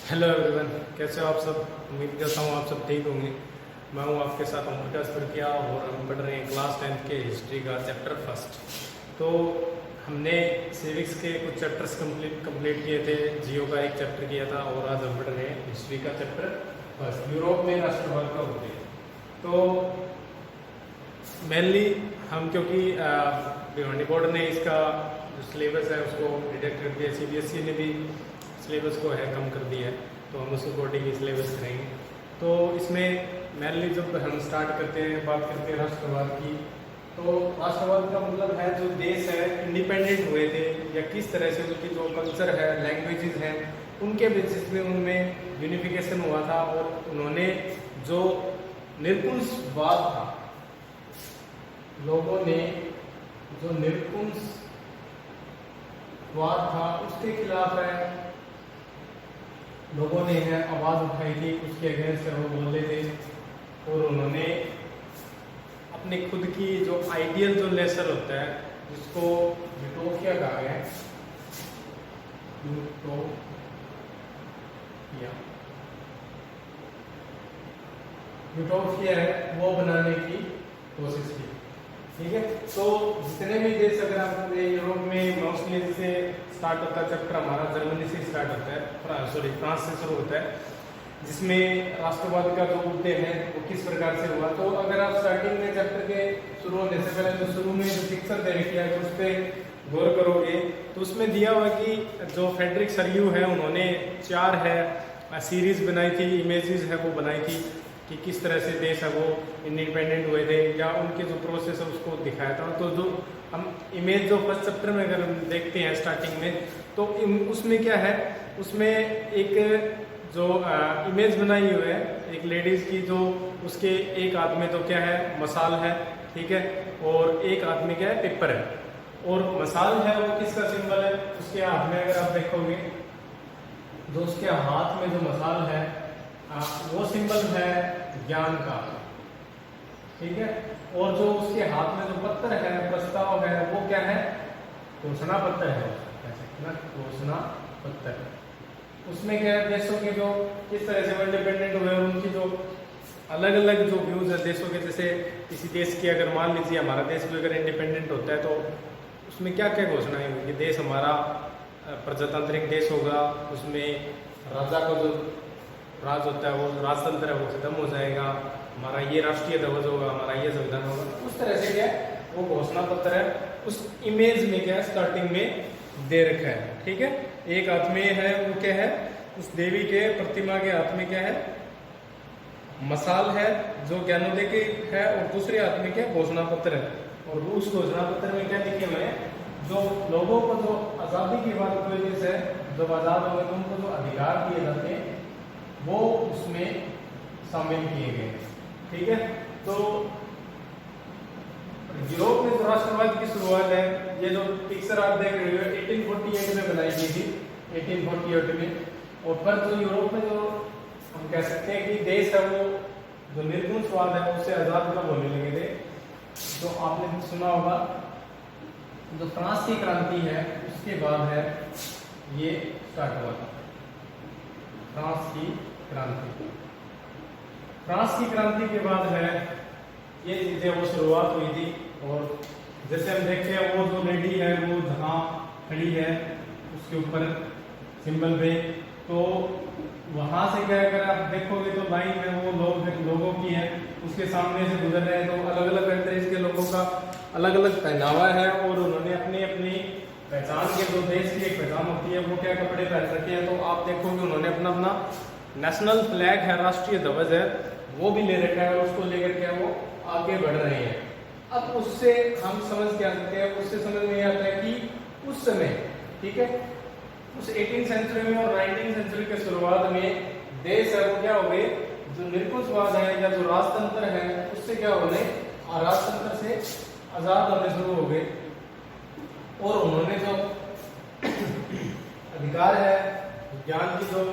Hello everyone, कैसे हो आप सब। उम्मीद करता हूँ आप सब ठीक होंगे। मैं हूँ आपके साथ विकास प्रक्रिया और हम पढ़ रहे हैं क्लास 10th के हिस्ट्री का चैप्टर फर्स्ट। तो हमने सिविक्स के कुछ चैप्टर्स कंप्लीट किए थे, जियो का एक चैप्टर किया था और आज हम पढ़ रहे हैं हिस्ट्री का चैप्टर फर्स्ट, यूरोप में राष्ट्रवाद का उदय। तो मेनली हम क्योंकि भिवानी बोर्ड ने इसका जो सिलेबस है उसको डिटेक्ट कर दिया, CBSE ने भी सिलेबस को है कम कर दिया है, तो हम उस अकॉर्डिंग सिलेबस करेंगे। तो इसमें मेनली जब हम स्टार्ट करते हैं, बात करते हैं राष्ट्रवाद की, तो राष्ट्रवाद का मतलब है जो देश है इंडिपेंडेंट हुए थे या किस तरह से उनकी जो कल्चर है, लैंग्वेजेस हैं, उनके बेसिस में उनमें यूनिफिकेशन हुआ था और उन्होंने जो निरंकुशवाद था, लोगों ने जो निरंकुशवाद था उसके खिलाफ है, लोगों ने है आवाज उठाई थी, उसके अगेंस्ट वो बोले थे और उन्होंने अपने खुद की जो आइडियल जो नेचर होता है जिसको यूटोपिया कहा गया है, यूटोपिया है वो बनाने की कोशिश की। ठीक है, तो जितने भी देश, अगर आप यूरोप में मोस्टली से स्टार्ट होता है चैप्टर हमारा जर्मनी से स्टार्ट होता है, सॉरी फ्रांस से शुरू होता है, जिसमें राष्ट्रवाद का जो उदय है वो किस प्रकार से हुआ। तो अगर आप स्टार्टिंग में चैप्टर के शुरू होने से पहले जो शुरू में जो पिक्चर देखी है तो उस पर गौर करोगे तो उसमें दिया हुआ कि जो फ्रेडरिक सरयू है उन्होंने 4 सीरीज बनाई थी, इमेजेस है वो बनाई थी कि किस तरह से देश है वो इंडिपेंडेंट हुए थे या उनके जो प्रोसेस है उसको दिखाया था। तो जो हम इमेज जो फर्स्ट चैप्टर में अगर हम देखते हैं स्टार्टिंग में, तो उसमें क्या है, उसमें एक जो इमेज बनाई हुई है एक लेडीज की, जो उसके एक हाथ में तो क्या है मसाल है, ठीक है, और एक हाथ में क्या है पेपर है, और मसाल है वो किसका सिंबल है, उसके हाथ में अगर आप देखोगे जो उसके हाथ में जो मसाल है वो सिंबल है ज्ञान का, ठीक है, और जो उसके हाथ में जो पत्थर है, प्रस्ताव है, वो क्या है, घोषणा पत्र है, घोषणा पत्र। उसमें क्या है, देशों के जो किस तरह से वो इंडिपेंडेंट हुए और उनकी जो अलग अलग जो व्यूज है देशों के, जैसे किसी देश की अगर मान लीजिए हमारा देश भी अगर इंडिपेंडेंट होता है तो उसमें क्या क्या घोषणाएं होंगी, देश हमारा प्रजातांत्रिक देश होगा, उसमें राजा का जो राज होता है वो राजतंत्र है वो खत्म हो जाएगा, हमारा ये राष्ट्रीय ध्वज होगा, हमारा ये संविधान होगा। उस तरह से क्या है वो घोषणा पत्र है, उस इमेज में क्या है स्टार्टिंग में दे रखा है, ठीक है। एक हाथ में है वो क्या है, उस देवी के प्रतिमा के हाथ में क्या है मसाल है जो ज्ञानोदय की है, और दूसरे हाथ में क्या घोषणा पत्र है, और उस घोषणा पत्र में क्या लिखे हुए हैं, जो लोगों को जो आजादी की बात की वजह से जब आजाद हो गए तो उनको जो अधिकार दिए जाते हैं वो उसमें शामिल किए गए, ठीक है। तो यूरोप में जो राष्ट्रवाद की शुरुआत है, ये जो पिक्चर आप देख रहे हो 1848 में बनाई गई थी, 1848 में। और पर जो यूरोप में जो हम कह सकते हैं कि देश है वो जो निरंकुशवाद है उससे आजाद कब होने लगे थे, तो आपने सुना होगा जो फ्रांस की क्रांति है उसके बाद है ये स्टार्ट हुआ था, फ्रांस की क्रांति। फ्रांस की क्रांति के बाद है ये चीजें वो शुरुआत हुई थी, और जैसे हम देखते हैं वो जो लेडी है वो जहाँ खड़ी है उसके ऊपर सिंबल पे, तो वहां से क्या अगर आप देखोगे तो लाइन में वो लोगों की है, उसके सामने से गुजर रहे हैं तो अलग अलग कंट्रीज के लोगों का अलग अलग पहनावा है, और उन्होंने अपनी अपनी पहचान के, जो देश की एक पहचान होती है वो क्या कपड़े पहन रखे हैं। तो आप देखोगे उन्होंने अपना अपना नेशनल फ्लैग है, राष्ट्रीय ध्वज है, वो भी ले रखा है, और उसको लेकर के वो आगे बढ़ रहे हैं। अब उससे हम समझ क्या सकते हैं, उससे समझ में आता है कि उस समय, ठीक है, उस 18th सेंचुरी में और 19th सेंचुरी के शुरुआत में देश है वो क्या हो गए, जो निरंकुशवाद है या जो राजतंत्र है उससे क्या हो गए, राजतंत्र से आजाद होने शुरू हो गए, और उन्होंने जो अधिकार है, ज्ञान की जो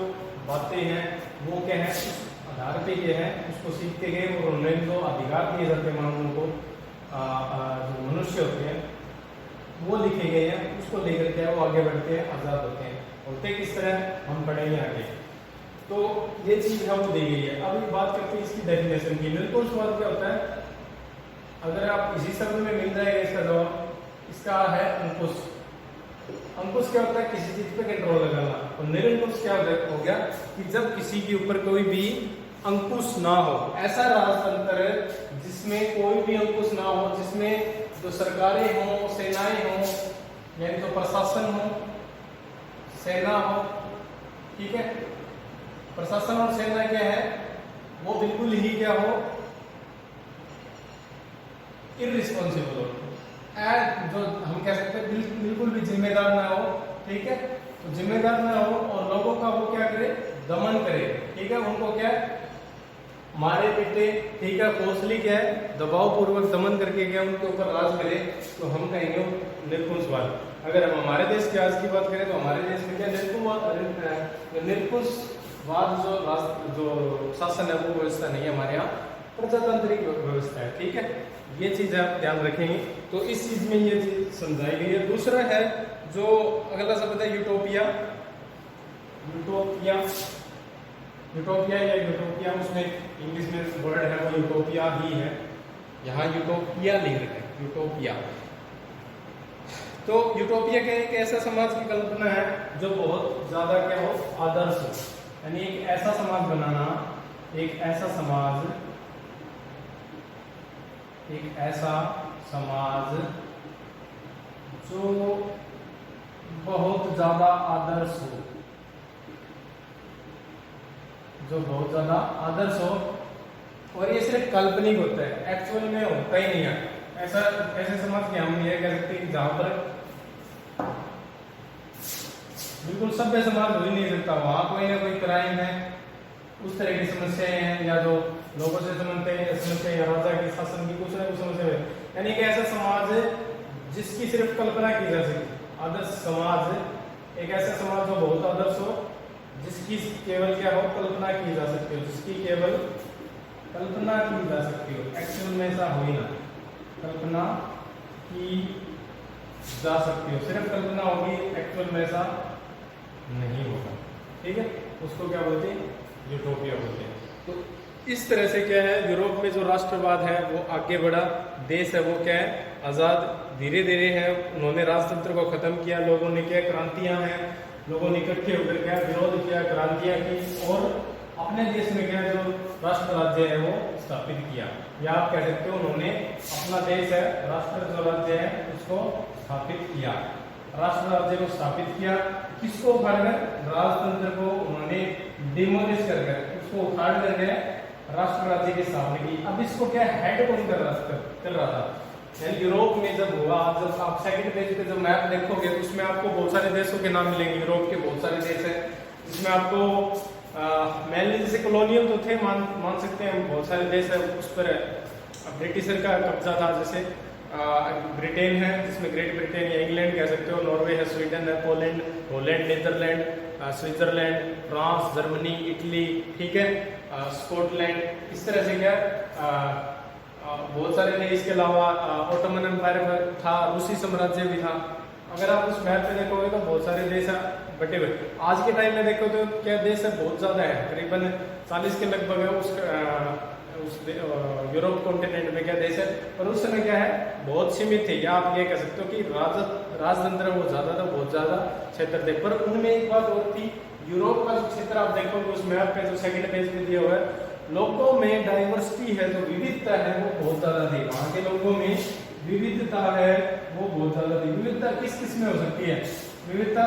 बातें हैं वो क्या है उस आधार पे ये है उसको सीखते गए, और उन्होंने जो अधिकार दिए जाते हैं मानवों को, जो मनुष्य होते हैं वो लिखे गए हैं, उसको लेकर के वो आगे बढ़ते हैं, आजाद होते हैं। होते किस तरह हम पढ़ेंगे आगे। तो ये चीज है वो दी गई है। अब एक बात करते हैं इसकी डेफिनेशन की। निरंकुशवाद क्या होता है? अगर आप इसी शब्द में मिल जाएगा इसका जवाब, इसका है अंकुश। अंकुश क्या होता है? किसी चीज पे कंट्रोल लगाना। और निरंकुश क्या हो गया कि जब किसी के ऊपर कोई भी अंकुश ना हो, ऐसा राजतंत्र जिसमें कोई भी अंकुश ना हो, जिसमें जो सरकारें हों, सेनाएं हों, यानी तो प्रशासन हो, सेना हो, ठीक है, प्रशासन और सेना क्या है, वो बिल्कुल ही क्या हो, इररिस्पॉन्सिबल हो, जो हम कह सकते हैं बिल्कुल भी जिम्मेदार ना हो, ठीक है, तो जिम्मेदार ना हो और लोगों का वो क्या करे, दमन करे, ठीक है, उनको क्या मारे पीटे, ठीक है, फोर्सली क्या है, दबाव पूर्वक दमन करके क्या उनके ऊपर राज करे, तो हम कहेंगे निरंकुशवाद। अगर हम हमारे देश के आज की बात करें तो हमारे देश में क्या निरंकुशवाद जो शासन है वो व्यवस्था नहीं है, हमारे यहाँ प्रजातांत्रिक व्यवस्था है, ठीक है, ये चीज आप ध्यान रखेंगे। तो इस चीज में ये चीज समझाई गई है। दूसरा है जो अगला शब्द है यूटोपिया। यूटोपिया यूटोपिया या यूटोपिया, उसमें इंग्लिश में वर्ड है वो यूटोपिया ही है, यहाँ यूटोपिया लिख रहे हैं, यूटोपिया। तो यूटोपिया क्या एक ऐसा समाज की कल्पना है जो बहुत ज्यादा क्या हो, आदर्श हो, यानी एक ऐसा समाज बनाना, एक ऐसा समाज जो बहुत ज्यादा आदर्श हो, जो बहुत ज्यादा आदर्श हो, और ये सिर्फ काल्पनिक होता है, एक्चुअल में होता ही नहीं है। ऐसा ऐसे समाज के हम ये कह सकते हैं कि जहां पर बिल्कुल सभ्य समाज हो ही नहीं सकता, वहां कोई ना कोई क्राइम है, उस तरह की समस्याएं हैं, या जो लोगों से समस्या या राजा के शासन की कुछ ना कुछ समस्या है, यानी कि ऐसा समाज जिसकी सिर्फ कल्पना की जा सके। आदर्श समाज, एक ऐसा समाज जो बहुत आदर्श हो, जिसकी केवल क्या हो, कल्पना की जा सकती हो, जिसकी केवल कल्पना की जा सकती हो, एक्चुअल में ऐसा हो ही ना, कल्पना की जा सकती हो, सिर्फ कल्पना होगी, एक्चुअल में ऐसा नहीं होगा, ठीक है, उसको क्या बोलते हैं, यूटोपिया बोलते हैं। तो इस तरह से क्या है, यूरोप में जो राष्ट्रवाद है वो आगे बढ़ा, देश है वो क्या है, आजाद धीरे धीरे है, उन्होंने राजतंत्र को खत्म किया, लोगों ने क्या क्रांतियां हैं, लोगों ने इकट्ठे होकर क्या विरोध किया, क्रांतियां की, और अपने देश में क्या जो राष्ट्र राज्य है वो स्थापित किया, या आप कह सकते हो उन्होंने अपना देश है, राष्ट्र जो राज्य है उसको स्थापित किया, राष्ट्र राज्य को स्थापित किया, किसको उखाड़कर, राजतंत्र को उन्होंने डिमोलिश कर उसको उखाड़ करके राष्ट्र राज्य की स्थापना की। अब इसको क्या हेड कौन कर रहा था, यानी यूरोप में जब हुआ, जब आप सेकंड पेज पे जब मैप देखोगे तो उसमें आपको बहुत सारे देशों के नाम मिलेंगे, यूरोप के बहुत सारे देश हैं, जिसमें आपको मेनली जैसे कॉलोनियल तो थे, मान सकते हैं, बहुत सारे देश है उस पर ब्रिटिशर का कब्जा था, जैसे ब्रिटेन है जिसमें ग्रेट ब्रिटेन या इंग्लैंड कह सकते हो, नॉर्वे है, स्वीडन है, Poland, Holland, Netherland, Switzerland, France, Germany, Italy, ठीक है, स्कॉटलैंड, इस तरह से क्या बहुत सारे थे। इसके अलावा ऑटोमन एम्पायर था, रूसी साम्राज्य भी था। अगर आप उस मैप पे देखोगे तो बहुत सारे देश बटे हुए। आज के टाइम में देखो तो क्या देश है, बहुत ज्यादा है, करीबन 40 के लगभग है उस यूरोप कॉन्टिनेंट में क्या देश है, पर उस समय क्या है, बहुत सीमित थे, या आप ये कह सकते हो कि राजतंत्र वो ज्यादा था, बहुत ज्यादा क्षेत्र थे। पर उनमें एक बात और थी, यूरोप का जो क्षेत्र आप देखोगे उस मैप पे जो सेकंड पेज पे दिया हुआ है, लोगों में डाइवर्सिटी है, जो विविधता है वो बहुत ज्यादा थी, वहां के लोगों में विविधता है वो बहुत ज्यादा थी। विविधता किस किस में हो सकती है, विविधता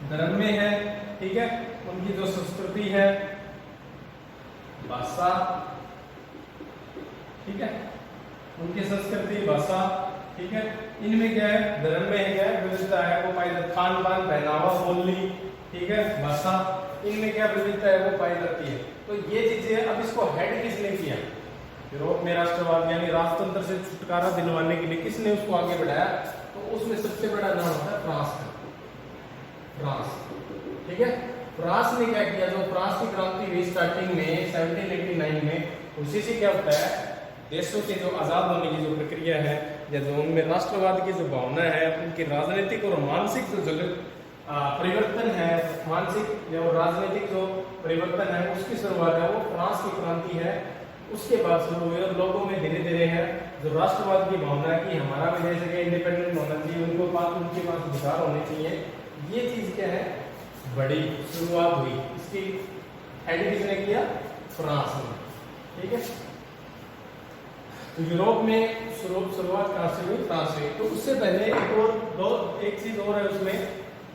धर्म में है, ठीक है, उनकी जो संस्कृति है, भाषा, ठीक है, उनकी संस्कृति, भाषा, ठीक है, इनमें क्या है, धर्म में क्या है विविधता है, वो पाई जाती, खान पान, पहनावा, बोली, ठीक है, भाषा, इनमें क्या विविधता है वो पाई जाती है। तो ये चीजें, अब इसको हेड किसने किया, यूरोप में राष्ट्रवाद यानी राजतंत्र से छुटकारा दिलवाने के लिए किसने उसको आगे बढ़ाया, तो उसमें सबसे बड़ा नाम होता है फ्रांस का, फ्रांस, ठीक है। फ्रांस ने क्या किया, जो फ्रांस की क्रांति हुई स्टार्टिंग में 1789 में, उसी से क्या होता है, देशों के जो आजाद होने की जो प्रक्रिया है, या जो उनमें राष्ट्रवाद की जो भावना है, उनकी राजनीतिक और मानसिक जो परिवर्तन है, मानसिक या राजनीतिक जो परिवर्तन है उसकी शुरुआत है वो फ्रांस की क्रांति है, उसके बाद शुरू हुई। और लोगों में धीरे धीरे है जो राष्ट्रवाद की भावना है कि हमारा भी देश है, इंडिपेंडेंट होना चाहिए, उनके पास अधिकार होने चाहिए, ये चीज क्या है बड़ी शुरुआत हुई। इसकी हेड किसने किया? फ्रांस ने। ठीक है, तो यूरोप में शुरुआत कहां से हुई? फ्रांस से। तो उससे पहले एक चीज और है उसमें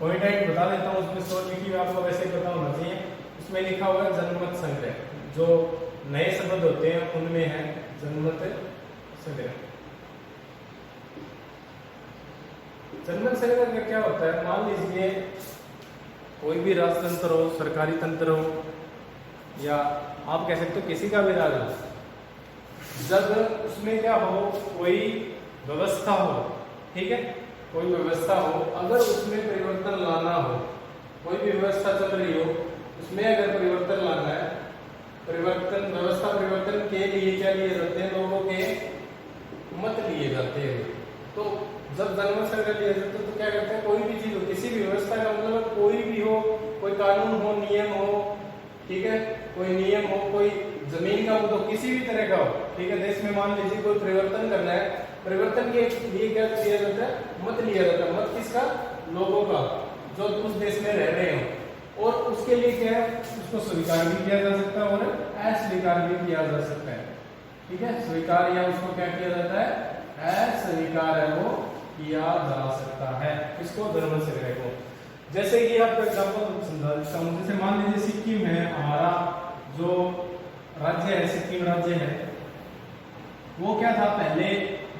पॉइंट आउट बता देता हूँ, उसमें शोध लिखी हुई आपको वैसे पता होना चाहिए। उसमें लिखा हुआ है जनमत संग्रह, जो नए शब्द होते हैं उनमें है जनमत संग्रह। जनमत संग्रह का क्या होता है? मान लीजिए कोई भी राजतंत्र हो, सरकारी तंत्र हो, या आप कह सकते हो किसी का भी राज हो, जब उसमें क्या हो, कोई व्यवस्था हो, ठीक है, कोई व्यवस्था हो, अगर उसमें परिवर्तन लाना हो, कोई भी व्यवस्था चल रही हो, उसमें अगर परिवर्तन लाना है, व्यवस्था परिवर्तन के लिए क्या लिए जाते हैं? लोगों के मत लिए जाते हैं। तो जब जनमत संग्रह लिया जाता है तो क्या करते हैं? कोई भी चीज हो, किसी भी व्यवस्था का मतलब कोई भी हो, कोई कानून हो, नियम हो, ठीक है, कोई नियम हो, कोई जमीन का मुद्दा, किसी भी तरह का हो, ठीक है, देश में मान लीजिए कोई परिवर्तन करना है, परिवर्तन के लिए क्या लिया जाता है? मत लिया जाता है। मत किसका? लोगों का, जो उस देश में रह रहे हो। और उसके लिए क्या है? उसको स्वीकार भी किया जा सकता है और अस्वीकार भी किया जा सकता है। ठीक है, स्वीकार या उसको क्या किया जाता है? अस्वीकार है वो किया जा सकता है। इसको जनमत संग्रह को, जैसे कि आपको एग्जांपल समझा देता हूं। जैसे मान लीजिए सिक्किम है, हमारा जो राज्य है, सिक्किम राज्य है, वो क्या था? पहले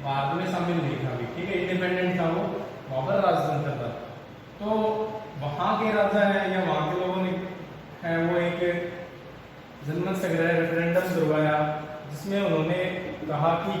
भारत में शामिल नहीं था, ठीक है, इंडिपेंडेंट था वो, वहां पर राजतंत्र था। तो वहां के राजा है या वहां के लोगों ने है वो एक जनमत संग्रह रेफरेंडम करवाया, जिसमें उन्होंने कहा कि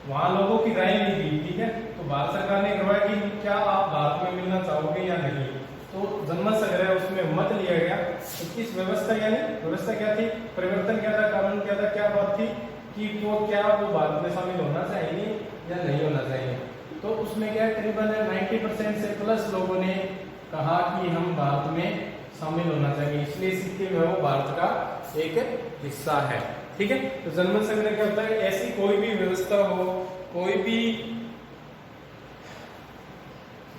वहां लोगों की राय ली थी, ठीक है, तो भारत सरकार ने करवाया कि क्या आप भारत में मिलना चाहोगे या नहीं। तो जनमत संग्रह उसमें मत लिया गया। तो किस व्यवस्था, यानी व्यवस्था क्या थी, परिवर्तन क्या था, कानून क्या था, क्या बात थी कि वो क्या वो भारत में शामिल होना चाहिए या नहीं होना चाहिए। तो उसमें क्या करीबन 90% से प्लस लोगों ने कहा कि हम भारत में शामिल होना चाहिए, इसलिए सिक्किम है वो भारत का एक हिस्सा है। ठीक है, तो जनमत संग्रह क्या होता है? ऐसी कोई भी व्यवस्था हो, कोई भी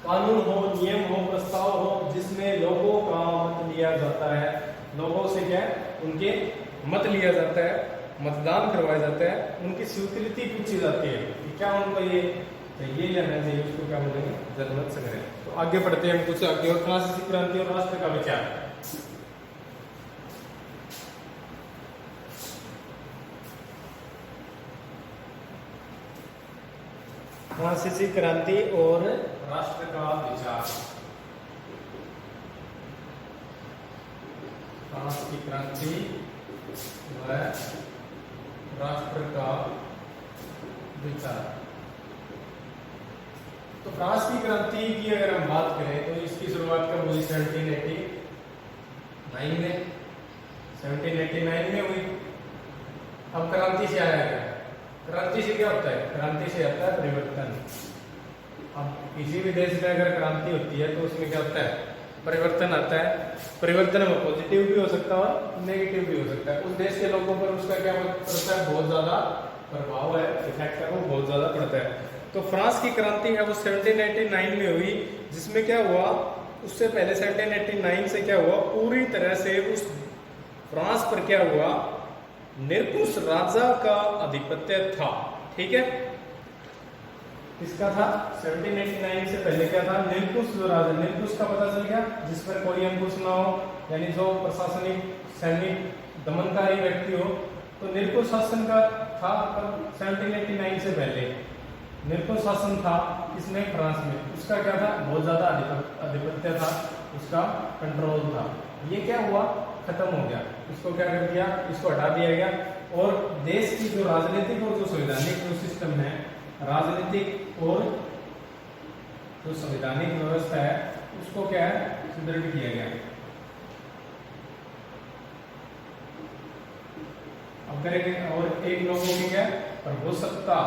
कानून हो, नियम हो, प्रस्ताव हो, जिसमें लोगों का मत लिया जाता है, लोगों से क्या उनके मत लिया जाता है, मतदान करवाया जाता है, उनकी स्वीकृति पूछी जाती है कि क्या उनको ये चाहिए या नहीं चाहिए, उसको क्या बोलेंगे? जनमत संग्रह। तो आगे बढ़ते हैं हम कुछ आगे, और फ्रांसीसी क्रांति और राष्ट्र का विचार। फ्रांसीसी क्रांति और राष्ट्र का विचार। फ्रांस की क्रांति व राष्ट्र का विचार। तो फ्रांस की क्रांति की अगर हम बात करें तो इसकी शुरुआत कब हुई? 1789 में। 1789 में हुई। अब क्रांति से आया क्या? क्रांति से क्या होता है? क्रांति से आता है परिवर्तन। अब किसी भी देश में अगर क्रांति होती है तो उसमें क्या होता है? परिवर्तन आता है। परिवर्तन में पॉजिटिव भी हो सकता है और नेगेटिव भी हो सकता है। उस देश के लोगों पर उसका क्या पड़ता है? बहुत ज्यादा प्रभाव है, इफेक्ट है वो बहुत ज्यादा पड़ता है। तो फ्रांस की क्रांति है वो 1789 में हुई, जिसमें क्या हुआ? उससे पहले 1789 से क्या हुआ? पूरी तरह से उस फ्रांस पर क्या हुआ? निरंकुश राजा का आधिपत्य था। ठीक है, किसका था? 1789 से पहले क्या था? निरंकुश जो राजा, निरंकुश का पता चल गया, जिस पर कोई अंकुश ना हो, यानी जो प्रशासनिक सैनिक दमनकारी व्यक्ति हो। तो निरंकुश शासन का था 1789 से पहले निरंकुश शासन था। इसमें फ्रांस में उसका क्या था? बहुत ज्यादा आधिपत्य था, उसका कंट्रोल था। ये क्या हुआ? खत्म हो गया। इसको क्या कर दिया? इसको हटा दिया गया। और देश की जो राजनीतिक और जो संवैधानिक जो सिस्टम है, राजनीतिक और जो संवैधानिक व्यवस्था है, उसको क्या है? सुदृढ़ किया गया। अब करेंगे और एक लोगों की क्या? प्रभुसत्ता।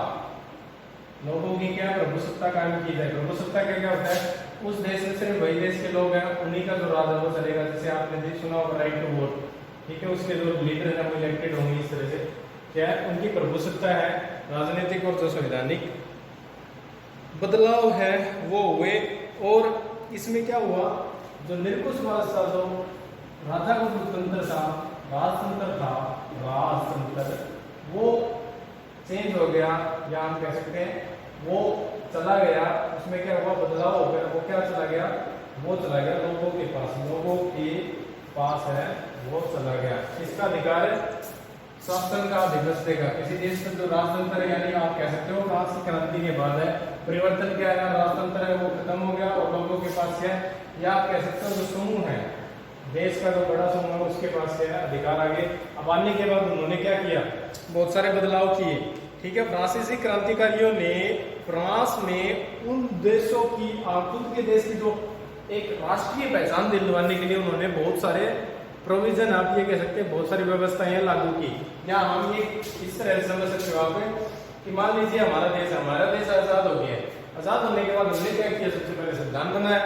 लोगों की क्या? प्रभुसत्ता कायम की जाए। प्रभुसत्ता क्या क्या होता है? उस देश में सिर्फ वही देश के लोग हैं, उन्हीं का जो राज है वो चलेगा। जैसे आपने देश सुना होगा राइट टू वोट, ठीक है, उसके जो लीडर हैं वो इलेक्टेड होंगे। इस तरह से क्या है, उनकी प्रभुसत्ता है, राजनीतिक और जो संवैधानिक बदलाव है वो हुए। और इसमें क्या हुआ, जो निरंकुश था, जो राजा का जो तंत्र था, राजतंत्र वो चेंज हो गया, या हम कह सकते हैं वो चला गया। उसमें क्या हुआ, बदलाव हो गया। वो क्या चला गया, वो चला गया लोगों के पास, लोगों के पास है वो चला गया। इसका अधिकार है शासन का अधिपत्य का। किसी देश में जो राजतंत्र है, यानी आप कह सकते हो फ्रांस की क्रांति के बाद है परिवर्तन क्या है, राजतंत्र है वो खत्म हो गया और लोगों के पास है, या आप कह सकते हो जो समूह है, देश का जो बड़ा समूह है उसके पास है अधिकार आगे। अब आने के बाद उन्होंने क्या किया, बहुत सारे बदलाव किए, ठीक है। फ्रांसीसी क्रांतिकारियों ने फ्रांस में उन देशों की खुद के देश की जो एक राष्ट्रीय पहचान दिलवाने के लिए उन्होंने बहुत सारे प्रोविजन, आप ये कह सकते हैं बहुत सारी व्यवस्थाएं लागू की। या हम ये इस तरह से समझ सकते हो आप कि मान लीजिए हमारा देश आजाद हो गया। आजाद होने के बाद उन्होंने क्या किया, सबसे पहले संविधान बनाया।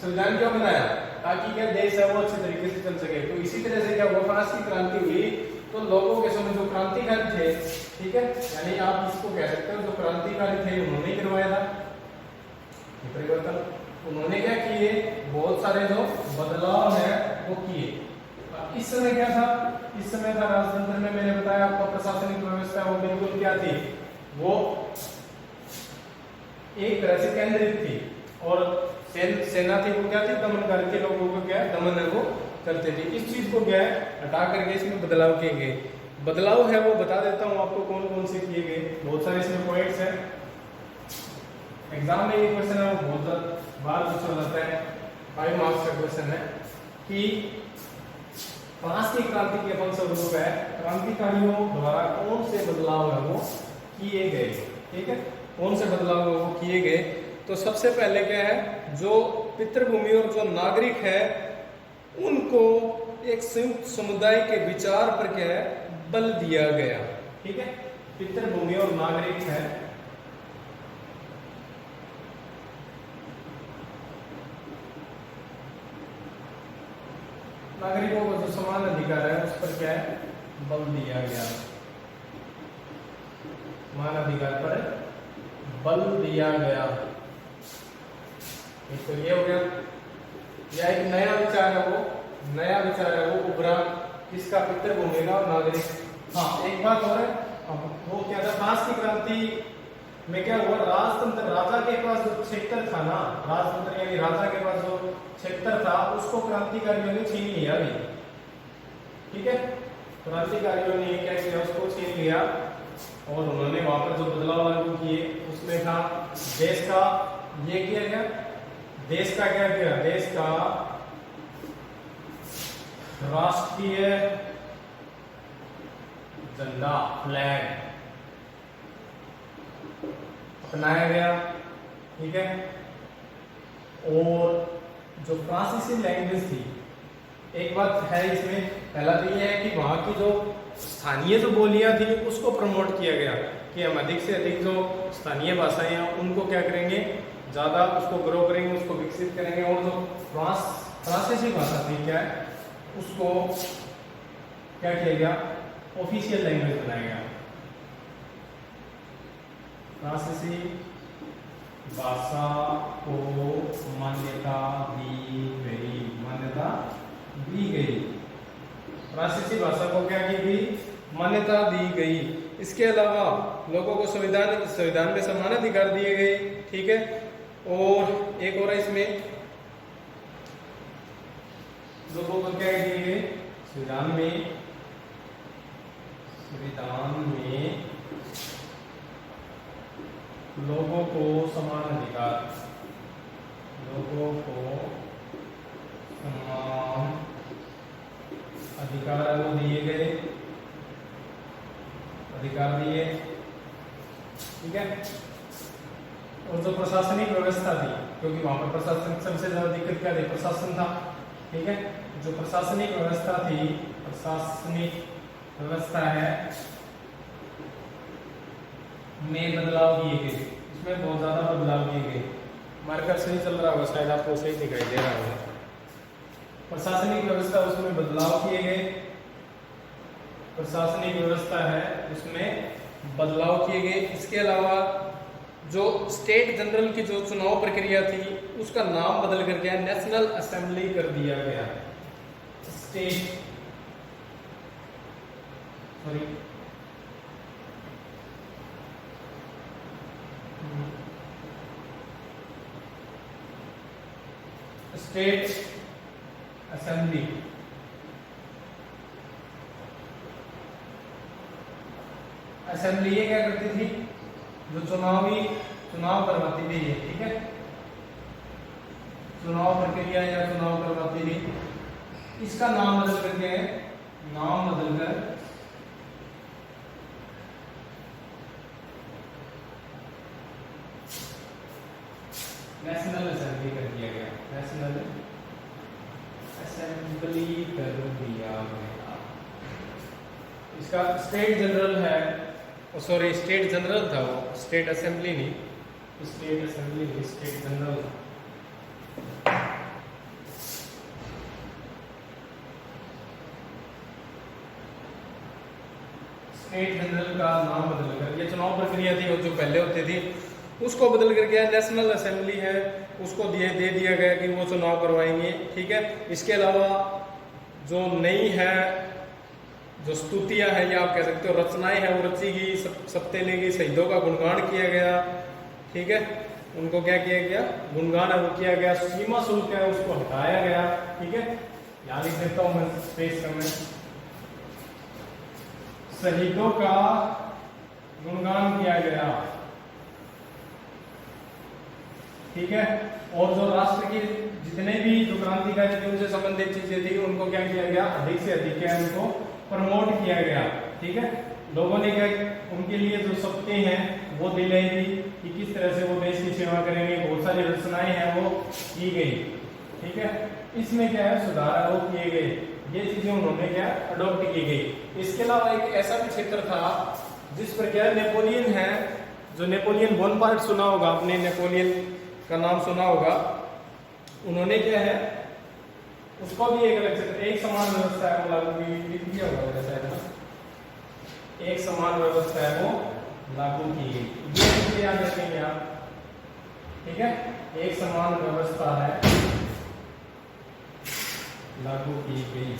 संविधान क्यों बनाया, ताकि क्या देश है वो अच्छे तरीके से चल सके। तो इसी तरह से क्या हुआ, फ्रांस की क्रांति हुई तो लोगों के समय जो क्रांतिकारी थे, ठीक है, यानी आप इसको कह सकते हो जो क्रांतिकारी थे उन्होंने करवाया था परिवर्तन। उन्होंने क्या किए, बहुत सारे जो बदलाव है वो किए। इस समय क्या था, इस समय था राजतंत्र में, मैंने बताया आपको प्रशासनिक व्यवस्था वो बिल्कुल क्या थी, वो एक तरह से केंद्रित थी। और सेना थी वो क्या थी, दमनकारी थी, लोगों को क्या दमन है वो करते थे। इस चीज को क्या है हटा करके इसमें बदलाव किए गए। बदलाव है वो बता देता हूँ आपको कौन कौन से किए गए, बहुत सारे इसमें पॉइंट्स हैं। एग्जाम में ये क्वेश्चन है वो बहुत बार पूछा जाता है, 5 मार्क्स का क्वेश्चन है कि फ्रांस की क्रांति के फलस्वरूप है क्रांतिकारियों द्वारा कौन से बदलाव है वो किए गए, ठीक है, कौन से बदलाव है वो किए गए। तो सबसे पहले क्या है, जो पितृभूमि और जो नागरिक है उनको एक संयुक्त समुदाय के विचार पर क्या है बल दिया गया, ठीक है। पितृभूमि और नागरिक है, नागरिकों को जो समान अधिकार है उस पर क्या है बल दिया गया, समान अधिकार पर बल दिया गया। तो ये हो गया, या एक नया विचार है वो उभरा किसका, पितृभूमि का और नागरिक। हाँ एक बात और है, वो क्या था, फ्रांस की क्रांति में क्या हुआ, राजतंत्र, राजा के पास जो क्षेत्र था ना, राजतंत्र यानी राजा के पास जो क्षेत्र था उसको क्रांतिकारियों ने छीन लिया भी, ठीक है। क्रांतिकारियों ने क्या किया, उसको छीन लिया और उन्होंने वहां पर जो बदलाव लागू किए उसमें था देश का, ये किया गया, देश का क्या किया, देश का राष्ट्रीय झंडा फ्लैग अपनाया गया, ठीक है। और जो फ्रांसीसी लैंग्वेज थी, एक बात है इसमें, पहला तो ये है कि वहां की जो स्थानीय जो बोलियां थी उसको प्रमोट किया गया कि हम अधिक से अधिक जो स्थानीय भाषाएं हैं उनको क्या करेंगे, ज्यादा उसको ग्रो करेंगे, उसको विकसित करेंगे। और जो फ्रांसीसी भाषा थी क्या है उसको क्या किया गया, ऑफिशियल लैंग्वेज बनाया गया। फ्रांसीसी भाषा को मान्यता दी गई, फ्रांसीसी भाषा को क्या की गई, मान्यता दी गई। इसके अलावा लोगों को संविधान में समान अधिकार दिए गए, ठीक है। और एक और इसमें लोगों को क्या दिए गए, संविधान में लोगों को समान अधिकार, लोगों को समान अधिकार वो दिए गए, अधिकार दिए, ठीक है। और जो प्रशासनिक व्यवस्था थी, क्योंकि वहां पर प्रशासन सबसे ज्यादा दिक्कत क्या थी, प्रशासन था, ठीक है। जो प्रशासनिक व्यवस्था थी, प्रशासनिक व्यवस्था है में बदलाव किए गए, इसमें बहुत ज्यादा बदलाव किए गए। मार्कर सही चल रहा होगा, शायद आपको सही दिखाई दे रहा होगा। प्रशासनिक व्यवस्था, उसमें बदलाव किए गए। प्रशासनिक व्यवस्था है उसमें बदलाव किए गए। इसके अलावा जो स्टेट जनरल की जो चुनाव प्रक्रिया थी उसका नाम बदल कर गया, नेशनल असेंबली कर दिया गया। State sorry state assembly assembly ये क्या करती थी, जो चुनाव करवाती थी ये, ठीक है, चुनाव प्रक्रिया या चुनाव करवाती थी। इसका नाम बदल करके, नाम बदलकर नेशनल असेंबली कर दिया गया। नेशनल असेंबली कर दिया गया। इसका स्टेट जनरल है, सॉरी स्टेट जनरल था वो, स्टेट असेंबली नहीं, स्टेट असेंबली नहीं, स्टेट जनरल था। स्टेट जनरल का नाम बदलकर, ये चुनाव प्रक्रिया थी और जो पहले होती थी उसको बदल कर गया, नेशनल असेंबली है उसको दे दिया गया कि वो चुनाव करवाएंगे, ठीक है। इसके अलावा जो नई है, जो स्तुतियां हैं या आप कह सकते हो रचनाएं हैं, वो रची गई, सप्तेले की शहीदों का गुणगान किया गया, ठीक है, उनको क्या किया गया, गुणगान है वो किया गया। सीमा शुल्क है उसको हटाया गया, ठीक है, यहाँ लिख देता हूं मैं स्पेस में, शहीदों का गुणगान किया गया, ठीक है। और जो राष्ट्र की जितने भी जो क्रांतिकारी थे उनसे संबंधित चीजें थी उनको क्या किया गया, अधिक से अधिक क्या उनको प्रमोट किया गया, ठीक है। लोगों ने क्या, उनके लिए जो सत्ते हैं वो दिलाई दी कि किस तरह से वो देश की सेवा करेंगे, बहुत सारी रचनाएं हैं वो की गई, ठीक है। इसमें क्या है, सुधार वो किए गए, ये चीजें उन्होंने क्या अडॉप्ट की गई। इसके अलावा एक ऐसा भी क्षेत्र था जिस पर क्या नेपोलियन है, जो नेपोलियन बोनापार्ट सुना होगा आपने, नेपोलियन का नाम सुना होगा, उन्होंने क्या है उसको भी एक अलग क्षेत्र, एक समान व्यवस्था है वो लागू किया होगा शायद ना, एक समान व्यवस्था है वो लागू की गई, ये चीजें याद रखेंगे आप, ठीक है। एक समान व्यवस्था है लागू की गई।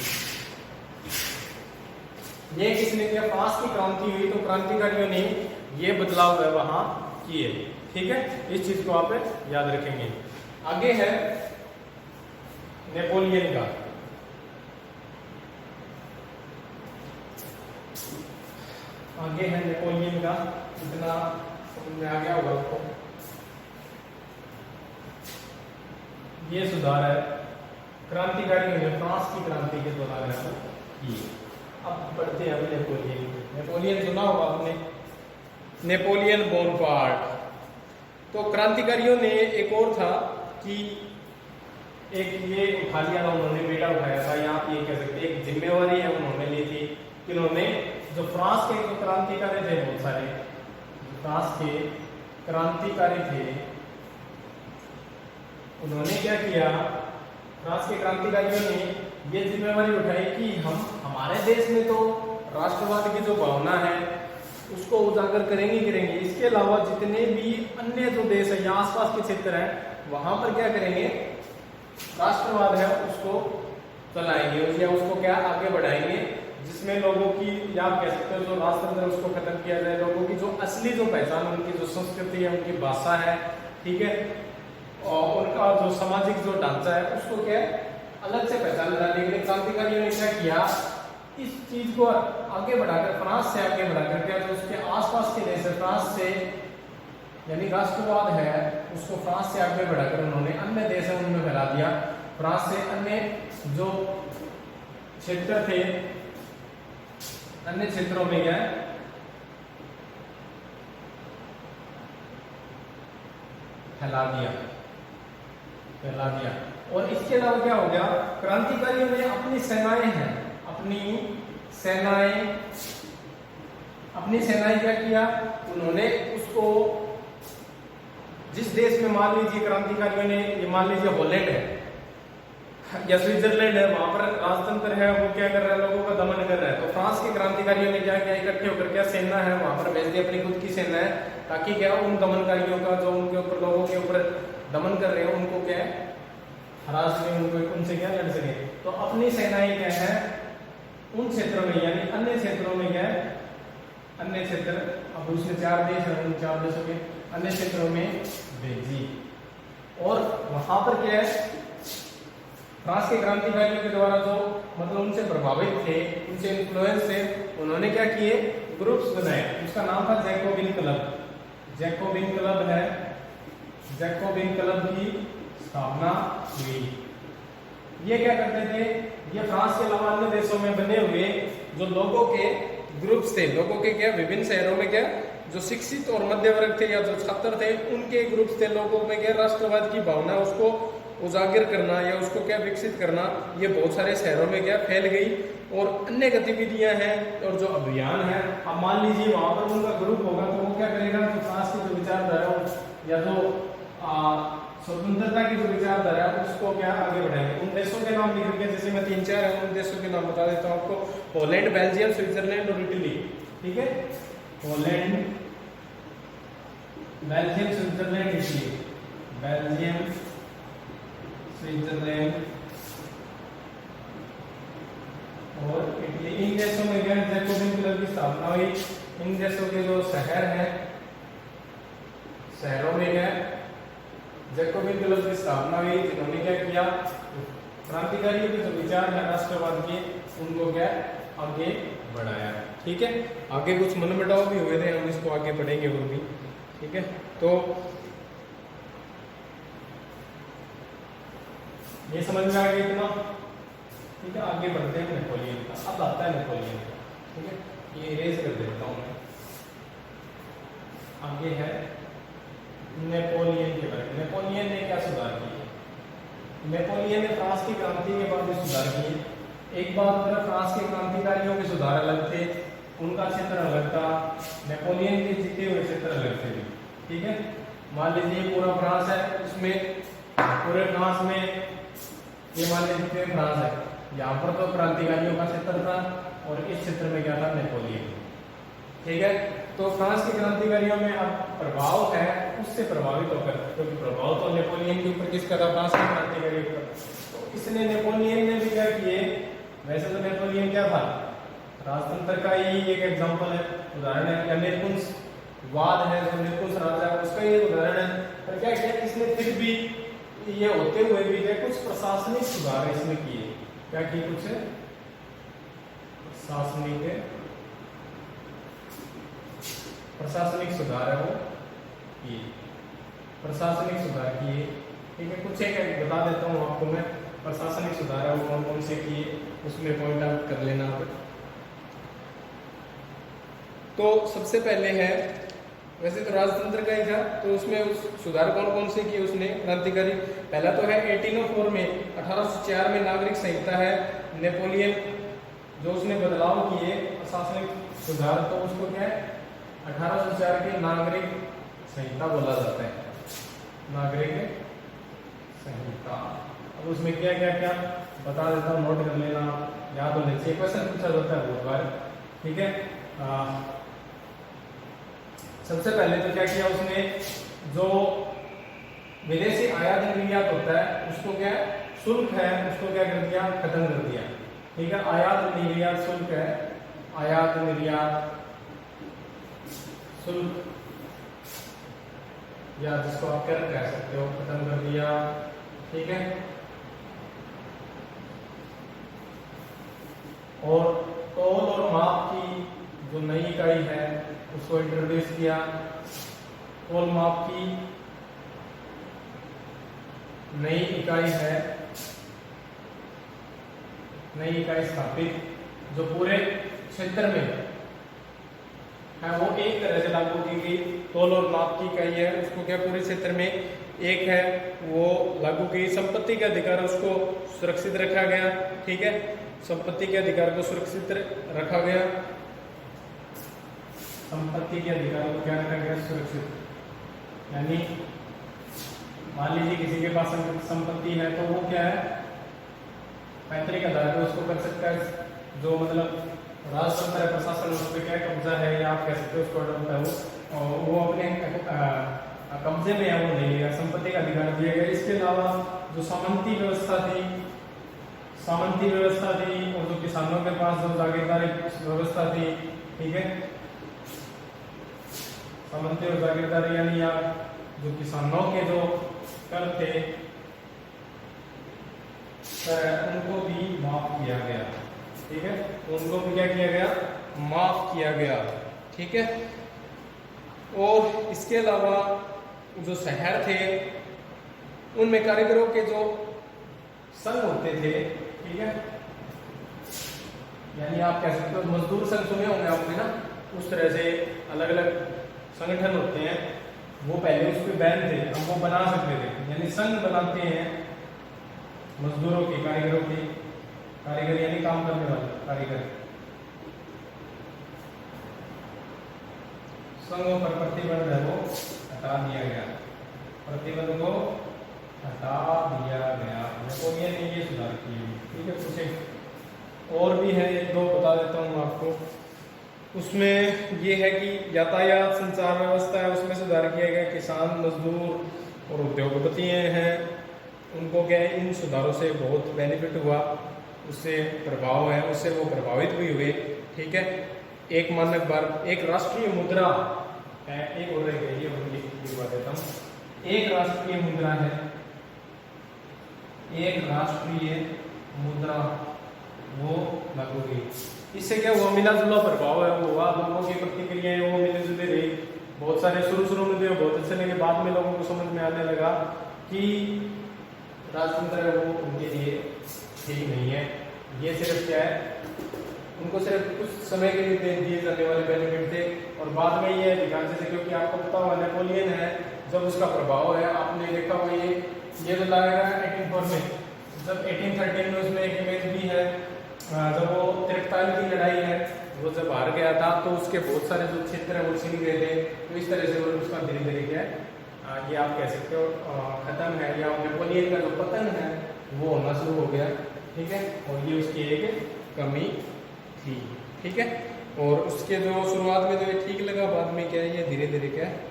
ये किसने किया, फ्रांस की क्रांति हुई तो क्रांतिकारियों ने ये बदलाव है वहां किए, ठीक है। इस चीज को आप याद रखेंगे। आगे है नेपोलियन का, आगे है नेपोलियन का, इतना समझ में आ गया होगा आपको। ये सुधार है क्रांतिकारियों ने फ्रांस की क्रांति के दौरान किए। अब पढ़ते हैं अभी नेपोलियन। नेपोलियन सुना होगा आपने, नेपोलियन बोनापार्ट। तो क्रांतिकारियों ने एक और था कि एक ये उठा लिया था उन्होंने, बेटा उठाया था, या आप ये कह सकते एक जिम्मेवारी है उन्होंने ली थी कि उन्होंने जो फ्रांस के जो क्रांतिकारी थे, बहुत सारे फ्रांस के क्रांतिकारी थे, उन्होंने क्या किया, फ्रांस के क्रांतिकारियों ने ये जिम्मेवारी उठाई कि हम हमारे देश में तो राष्ट्रवाद की जो भावना है उसको उजागर करेंगे। इसके अलावा जितने भी अन्य जो देश है या आसपास के क्षेत्र हैं वहां पर क्या करेंगे, राष्ट्रवाद है उसको चलाएंगे या उसको क्या आगे बढ़ाएंगे, जिसमें लोगों की या आप कह सकते हो जो राष्ट्र है उसको खत्म किया जाए, लोगों की जो असली जो पहचान, उनकी जो संस्कृति है, उनकी भाषा है, ठीक है, और उनका जो सामाजिक जो ढांचा है उसको क्या अलग से पहचान लाने के लिए क्रांतिकारियों ने क्या किया, इस चीज को आगे बढ़ाकर, फ्रांस से आगे बढ़ाकर क्या, जो उसके आसपास के देश है फ्रांस से, यानी राष्ट्रवाद है उसको फ्रांस से आगे बढ़ाकर उन्होंने अन्य देश है उनमें फैला दिया। फ्रांस से अन्य जो क्षेत्र थे, अन्य क्षेत्रों में क्या फैला दिया। और इसके अलावा क्या हो गया, क्रांतिकारियों ने अपनी सेनाएं क्या किया, उन्होंने उसको जिस देश में मान लीजिए क्रांतिकारियों ने, ये मान लीजिए हॉलैंड है या स्विट्जरलैंड है, वहां पर राजतंत्र है, वो क्या कर रहा है, लोगों का दमन कर रहा है, तो फ्रांस के क्रांतिकारियों ने क्या किया, इकट्ठे होकर क्या सेना है वहां पर भेज दी, अपनी खुद की सेना है, ताकि क्या उन दमनकारियों का जो उनके ऊपर, लोगों के ऊपर दमन कर रहे हैं, उनको क्या है हरा सके, उनको उनसे क्या लड़ सके। तो अपनी सेनाएं क्या है उन क्षेत्रों में, यानी अन्य क्षेत्रों में क्या है, अन्य क्षेत्र, अब उसमें 4 देश है, उन 4 देशों के अन्य क्षेत्रों में भेजी। और वहां पर क्या है, फ्रांस के क्रांतिकारियों के द्वारा जो मतलब उनसे प्रभावित थे, उनसे इन्फ्लुएंस थे, उन्होंने क्या किए, ग्रुप्स बनाए। उसका नाम था जैकोबिन क्लब। जैकोबिन क्लब है, जैकोबिन क्लब की स्थापना हुई। ये क्या करते थे, ये फ्रांस के अलावा अन्य देशों में बने हुए जो लोगों के ग्रुप्स थे, लोगों के क्या विभिन्न शहरों में क्या जो शिक्षित और मध्य वर्ग थे या जो छात्र थे, उनके ग्रुप्स थे, लोगों में क्या राष्ट्रवाद की भावना उसको उजागर करना या उसको क्या विकसित करना, ये बहुत सारे शहरों में क्या फैल गई। और अन्य गतिविधियां हैं और जो अभियान है, अब मान लीजिए वहां पर उनका ग्रुप होगा तो वो क्या करेगा, तो फ्रांस की जो विचारधारा या जो स्वतंत्रता की जो विचारधारा है उसको क्या आगे बढ़ाएंगे। उन देशों के नाम लिख के, जैसे मैं 3-4 है उन देशों के नाम बता देता हूँ आपको, हॉलैंड, बेल्जियम, स्विट्जरलैंड और इटली। ठीक है, Holland, Belgium, Switzerland, Italy, Belgium, Switzerland और इटली। इन देशों में क्या जैकोबिन क्लब की स्थापना हुई। इन देशों के जो शहर हैं, शहरों में क्या जैकोबिन क्लब की स्थापना हुई, जिन्होंने क्या किया, क्रांतिकारियों के जो विचार है राष्ट्रवाद के, उनको क्या आगे बढ़ाया। ठीक है, आगे कुछ मनमुटाव भी हुए थे, हम इसको आगे पढ़ेंगे वो भी। ठीक है, तो ये समझ में आ गया इतना। ठीक है, आगे बढ़ते हैं नेपोलियन का। अब आता है नेपोलियन का। ठीक है, ये इरेज कर देता हूं मैं। आगे है नेपोलियन के बारे में। नेपोलियन ने क्या सुधार किए, नेपोलियन ने फ्रांस की क्रांति के बाद भी सुधार किए। एक बात अगर फ्रांस के क्रांतिकारियों के सुधार अलग थे, उनका क्षेत्र अलग था, नेपोलियन के जीते हुए क्षेत्र अलग थे। ठीक है, मान लीजिए पूरा फ्रांस है, उसमें पूरे फ्रांस में ये मान लीजिए फ्रांस है, यहाँ पर तो क्रांतिकारियों का क्षेत्र था और इस क्षेत्र में क्या था, नेपोलियन। ठीक है, तो फ्रांस के क्रांतिकारियों में अब प्रभाव है उससे प्रभावित होकर, क्योंकि प्रभाव तो नेपोलियन के ऊपर किसका था, फ्रांस के क्रांतिकारियों पर, तो इसलिए नेपोलियन ने भी क्या किए, वैसे तो नेपोलियन क्या था, राजतंत्र का ही एक एग्जाम्पल है, उदाहरण है, या निरंकुशवाद है, जो निरंकुश राजा है उसका ही उदाहरण है। पर क्या किया इसने, फिर भी ये होते हुए भी क्या कुछ प्रशासनिक सुधार इसमें किए। क्या किए, कुछ प्रशासनिक सुधार है वो किए, प्रशासनिक सुधार किए। ठीक है, कुछ एक बता देता हूँ आपको मैं, प्रशासनिक सुधार है वो कौन कौन से किए, उसमें पॉइंट आउट कर लेना आप। तो सबसे पहले है, वैसे तो राजतंत्र का ही था, तो उसमें उस सुधार कौन कौन से किए उसने क्रांतिकारी। पहला तो है 1804 में, 1804 में नागरिक संहिता है, नेपोलियन जो उसने बदलाव किए प्रशासनिक सुधार, तो उसको क्या है 1804 की नागरिक संहिता बोला जाता है, नागरिक संहिता। अब उसमें क्या क्या क्या बता देता हूँ, नोट कर लेना, याद होने चाहिए, क्वेश्चन पूछा जाता है बहुत बार। ठीक है, सबसे पहले तो क्या किया उसने, जो विदेशी आयात निर्यात होता है उसको क्या शुल्क है, उसको क्या कर दिया, खत्म कर दिया। ठीक है, आयात निर्यात शुल्क है, आयात निर्यात शुल्क या जिसको आप कर कह सकते हो, खत्म कर दिया। ठीक है, और तौल और माप की जो नई इकाई है उसको इंट्रोड्यूस किया, तौल माप की नई इकाई है, नई इकाई स्थापित जो पूरे क्षेत्र में है वो एक तरह से लागू की गई। तौल और माप की इकाई है, उसको क्या पूरे क्षेत्र में एक है वो लागू की। संपत्ति के अधिकार उसको सुरक्षित रखा गया। ठीक है, संपत्ति के अधिकार को सुरक्षित रखा गया, संपत्ति के अधिकार को क्या रखा गया, सुरक्षित, यानी मान लीजिए किसी के पास संपत्ति है तो वो क्या है, पैतृक आधार पे उसको कर सकता है, जो मतलब राजतंत्र है, प्रशासन उस पर क्या कब्जा है या आप कह सकते हो उसको होता है वो अपने कब्जे में है, वो नहीं लेगा, संपत्ति का अधिकार दिया गया। इसके अलावा जो सामंती व्यवस्था थी और जो किसानों के पास जो जागीरदारी व्यवस्था थी, ठीक है, सामंती और जागीरदारी यानी या जो किसानों के जो कर थे उनको भी माफ किया गया, ठीक है, उनको भी क्या किया गया, माफ किया गया, ठीक है। और इसके अलावा जो शहर थे उनमें कारीगरों के जो संघ होते थे, ठीक है, यानी आप कह सकते हो मजदूर संघ सुने होंगे आपने ना, उस तरह से अलग अलग संगठन होते हैं, वो पहले उस पर बैन थे, अब वो बना सकते थे, यानी संघ बनाते हैं मजदूरों की, कारीगरों की, कारीगर यानी काम करने वाले कारीगर, संघों पर प्रतिबंध है वो हटा दिया गया, प्रतिबंध को हटा दिया गया, नेपोलियन ने ये सुधार किए, ठीक है। कुछ और भी है, एक दो बता देता हूँ आपको। उसमें ये है कि यातायात संचार व्यवस्था है, उसमें सुधार किया गया, किसान मजदूर और उद्योगपति हैं उनको क्या है, इन सुधारों से बहुत बेनिफिट हुआ, उससे प्रभाव है, उससे वो प्रभावित भी हुए, ठीक है। एक मानक भारत, एक राष्ट्रीय मुद्रा है, एक और रह गई है, लिखवा देता हूँ, एक राष्ट्रीय मुद्रा है, एक राष्ट्रीय मुद्रा वो लागू हुई। इससे क्या हुआ, मिला जुला प्रभाव है वो हुआ, लोगों की प्रतिक्रियाएं वो मिले जुले रही, बहुत सारे शुरू में तो बहुत अच्छे लगे, बाद में लोगों को समझ में आने लगा कि राजतंत्र है वो उनके लिए ठीक नहीं है, ये सिर्फ क्या है, उनको सिर्फ कुछ समय के लिए दिए जाने वाले बेनिफिट थे, और बाद में ये अधिकार जैसे, क्योंकि आपको पता हुआ नेपोलियन है, जब उसका प्रभाव है आपने देखा हुआ ये तो लाया गया 1804 में, जब 1813 में उसमें एक इमेज भी है, जब वो तिरकताल की लड़ाई है वो जब हार गया था तो उसके बहुत सारे जो क्षेत्र है वो छीन गए थे, तो इस तरह से वो उसका धीरे धीरे क्या है ये आप कह सकते हो खत्म है, या नेपोलियन का जो पतन है वो होना शुरू हो गया, ठीक है, और ये उसकी एक कमी थी, ठीक है। और उसके जो शुरुआत में तो ये ठीक लगा, बाद में क्या है ये धीरे धीरे क्या है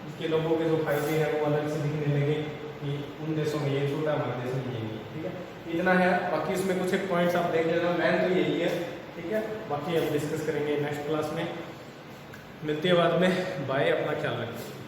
इसके लोगों के जो फायदे हैं वो अलग से दिखने लगे कि उन देशों में ये छूटा, हमारे देश में ये नहीं, ठीक है। इतना है, बाकी इसमें कुछ एक पॉइंट्स आप देख लेना, मैन तो यही है, ठीक है, बाकी हम डिस्कस करेंगे नेक्स्ट क्लास में। मिलती है बाद में, बाय, अपना ख्याल रखिए।